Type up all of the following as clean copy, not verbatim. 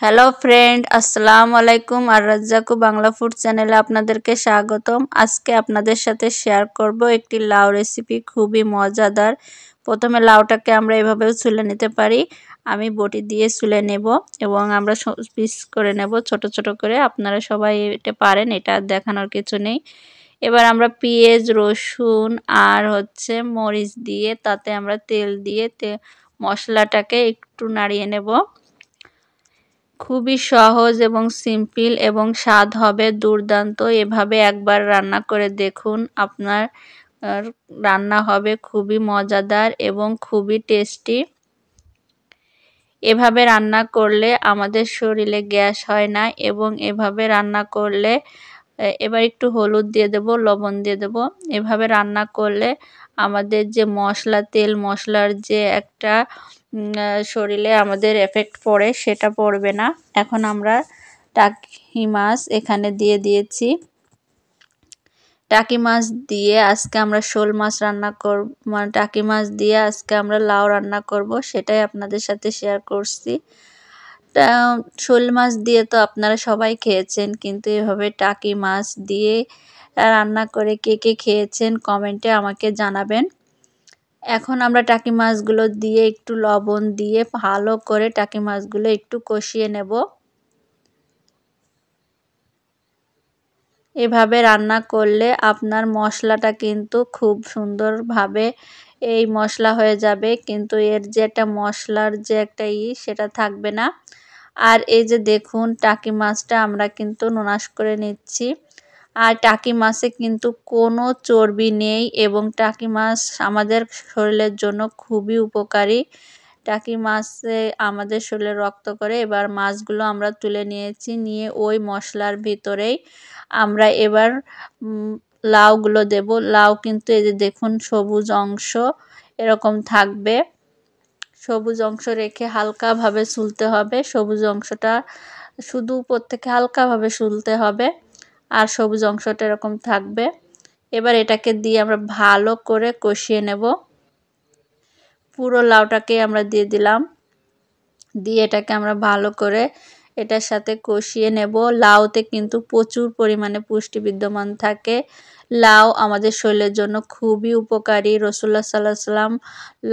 Hello friend, আসসালামু আলাইকুম। আর রাজ্জাকু Bangla food চ্যানেলে আপনাদেরকে স্বাগতম। আজকে আপনাদের সাথে শেয়ার করব একটি লাউ রেসিপি, খুবই মজাদার। প্রথমে লাউটাকে আমরা এভাবেও ছুলে নিতে পারি। আমি বটি দিয়ে ছুলে নেব এবং আমরা পিস করে নেব ছোট ছোট করে। আপনারা সবাই এটা পারেন, এটা দেখানোর কিছু নেই। এবার আমরা পেঁয়াজ, রসুন আর মরিচ দিয়ে, তাতে আমরা তেল দিয়ে মশলাটাকে একটু নাড়িয়ে নেব। খুবই সহজ এবং সিম্পল এবং স্বাদ হবে দুর্দান্ত। এভাবে একবার রান্না করে দেখুন, আপনার রান্না হবে খুবই মজাদার এবং খুবই টেস্টি। এভাবে রান্না করলে আমাদের শরীরে গ্যাস হয় না এবং এভাবে রান্না করলে এবার একটু হলুদ দিয়ে দেব, লবণ দিয়ে দেব। এভাবে রান্না করলে আমাদের যে মশলা, তেল মশলার যে একটা শরীরে আমাদের এফেক্ট পড়ে, সেটা পড়বে না। এখন আমরা টাকি মাছ এখানে দিয়ে দিয়েছি। টাকি মাছ দিয়ে আজকে আমরা শোল মাছ রান্না করব, মানে টাকি মাছ দিয়ে আজকে আমরা লাউ রান্না করব, সেটাই আপনাদের সাথে শেয়ার করছি। শোল মাছ দিয়ে তো আপনারা সবাই খেয়েছেন, কিন্তু এভাবে টাকি মাছ দিয়ে রান্না করে কে কে খেয়েছেন কমেন্টে আমাকে জানাবেন। এখন আমরা টাকি মাছগুলো দিয়ে একটু লবণ দিয়ে ভালো করে টাকি মাছগুলো একটু কষিয়ে নেব। এভাবে রান্না করলে আপনার মশলাটা কিন্তু খুব সুন্দরভাবে এই মশলা হয়ে যাবে, কিন্তু এর যে একটা মশলার যে একটা সেটা থাকবে না। আর এই যে দেখুন, টাকি মাছটা আমরা কিন্তু নোনাশ করে নিচ্ছি। আর টাকি মাছে কিন্তু কোনো চর্বি নেই এবং টাকি মাছ আমাদের শরীরের জন্য খুবই উপকারী। টাকি মাছে আমাদের শরীরে রক্ত করে। এবার মাছগুলো আমরা তুলে নিয়েছি, নিয়ে ওই মশলার ভিতরেই আমরা এবার লাউগুলো দেব। লাউ কিন্তু এই যে দেখুন, সবুজ অংশ এরকম থাকবে। সবুজ অংশ রেখে হালকাভাবে ছুলতে হবে। সবুজ অংশটা শুধু উপর থেকে হালকাভাবে ছুলতে হবে, আর সবুজ অংশটা এরকম থাকবে। এবার এটাকে দিয়ে আমরা ভালো করে কষিয়ে নেব। পুরো লাউটাকে আমরা দিয়ে দিলাম, দিয়ে এটাকে আমরা ভালো করে এটার সাথে কষিয়ে নেব। লাউতে কিন্তু প্রচুর পরিমাণে পুষ্টি বিদ্যমান থাকে। লাউ আমাদের শরীরের জন্য খুবই উপকারী। রাসূলুল্লাহ সাল্লাল্লাহু আলাইহি ওয়াসাল্লাম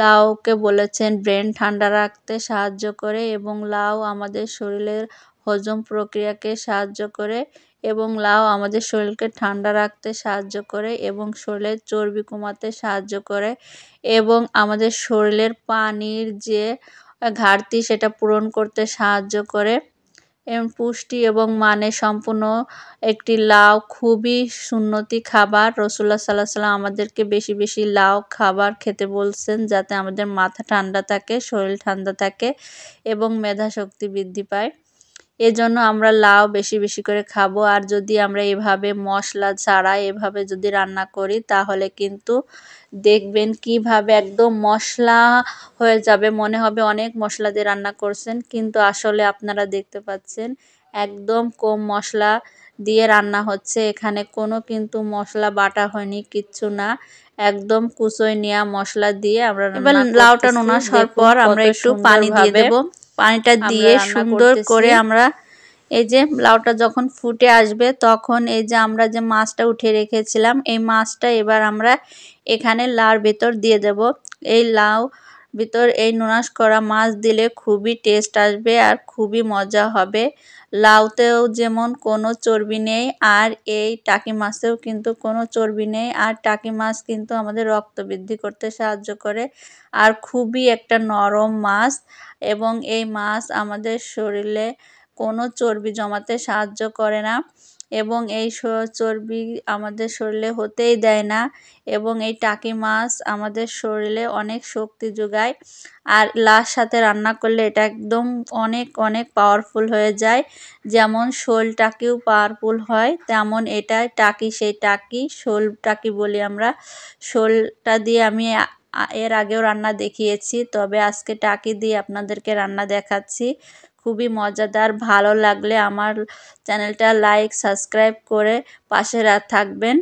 লাউকে বলেছেন ব্রেন ঠান্ডা রাখতে সাহায্য করে, এবং লাউ আমাদের শরীরের হজম প্রক্রিয়াকে সাহায্য করে, এবং লাউ আমাদের শরীরকে ঠান্ডা রাখতে সাহায্য করে, এবং শরীরের চর্বি কমাতে সাহায্য করে, এবং আমাদের শরীরের পানির যে ঘাটতি সেটা পূরণ করতে সাহায্য করে। এবং পুষ্টি এবং মানে সম্পূর্ণ একটি লাউ খুবই সুন্নতি খাবার। রাসূলুল্লাহ সাল্লাল্লাহু আলাইহি ওয়াসাল্লাম আমাদেরকে বেশি বেশি লাউ খাবার খেতে বলছেন, যাতে আমাদের মাথা ঠান্ডা থাকে, শরীর ঠান্ডা থাকে এবং মেধা শক্তি বৃদ্ধি পায়। এজন্য আমরা লাউ বেশি বেশি করে খাবো। আর যদি আমরা এভাবে মশলা ছাড়া এভাবে যদি রান্না করি, তাহলে কিন্তু দেখবেন কিভাবে একদম মশলা হয়ে যাবে, মনে হবে অনেক মশলা দিয়ে রান্না করছেন, কিন্তু আসলে আপনারা দেখতে পাচ্ছেন একদম কম মশলা দিয়ে রান্না হচ্ছে। এখানে কোনো কিন্তু মশলা বাটা হয়নি, কিচ্ছু না, একদম কুচোয় নেওয়া মশলা দিয়ে আমরা এবার রান্না লাউটা করতেছি। নোনা হওয়ার দেখুন পর আমরা কত একটু পানি দিয়ে সুন্দরভাবে দেব। পানিটা আমরা দিয়ে রান্না সুন্দর করতেছি। করে আমরা এই যে লাউটা যখন ফুটে আসবে, তখন এই যে আমরা যে মাছটা উঠিয়ে রেখেছিলাম, এই মাছটা এবার আমরা এখানে লাউর ভিতর দিয়ে দেব। এই লাউ ভিতর এই নোনাস করা মাছ দিলে খুবই টেস্ট আসবে আর খুবই মজা হবে। লাউতেও যেমন কোনো চর্বি নেই, আর এই টাকি মাছেও কিন্তু কোনো চর্বি নেই। আর টাকি মাছ কিন্তু আমাদের রক্ত বৃদ্ধি করতে সাহায্য করে, আর খুবই একটা নরম মাছ, এবং এই মাছ আমাদের শরীরে কোনো চর্বি জমাতে সাহায্য করে না, এবং এই চর্বি আমাদের শরীরে হতেই দেয় না, এবং এই টাকি মাছ আমাদের শরীরে অনেক শক্তি যোগায়। আর লাউর সাথে রান্না করলে এটা একদম অনেক অনেক পাওয়ারফুল হয়ে যায়। যেমন শোল টাকিও পাওয়ারফুল হয়, তেমন এটা টাকি, সেই টাকি শোল টাকি বলি আমরা। শোলটা দিয়ে আমি এর আগেও রান্না দেখিয়েছি, তবে আজকে টাকি দিয়ে আপনাদেরকে রান্না দেখাচ্ছি। খুবই মজাদার। ভালো লাগলে আমার চ্যানেলটা লাইক সাবস্ক্রাইব করে পাশে থাকবেন।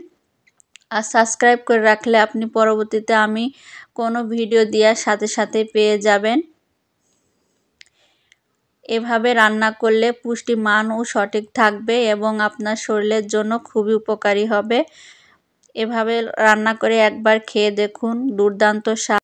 আর সাবস্ক্রাইব করে রাখলে আপনি পরবর্তীতে আমি কোনো ভিডিও দেওয়ার সাথে সাথে পেয়ে যাবেন। এভাবে রান্না করলে পুষ্টির মানও সঠিক থাকবে এবং আপনার শরীরের জন্য খুবই উপকারী হবে। এভাবে রান্না করে একবার খেয়ে দেখুন, দুর্দান্ত স্বাদ।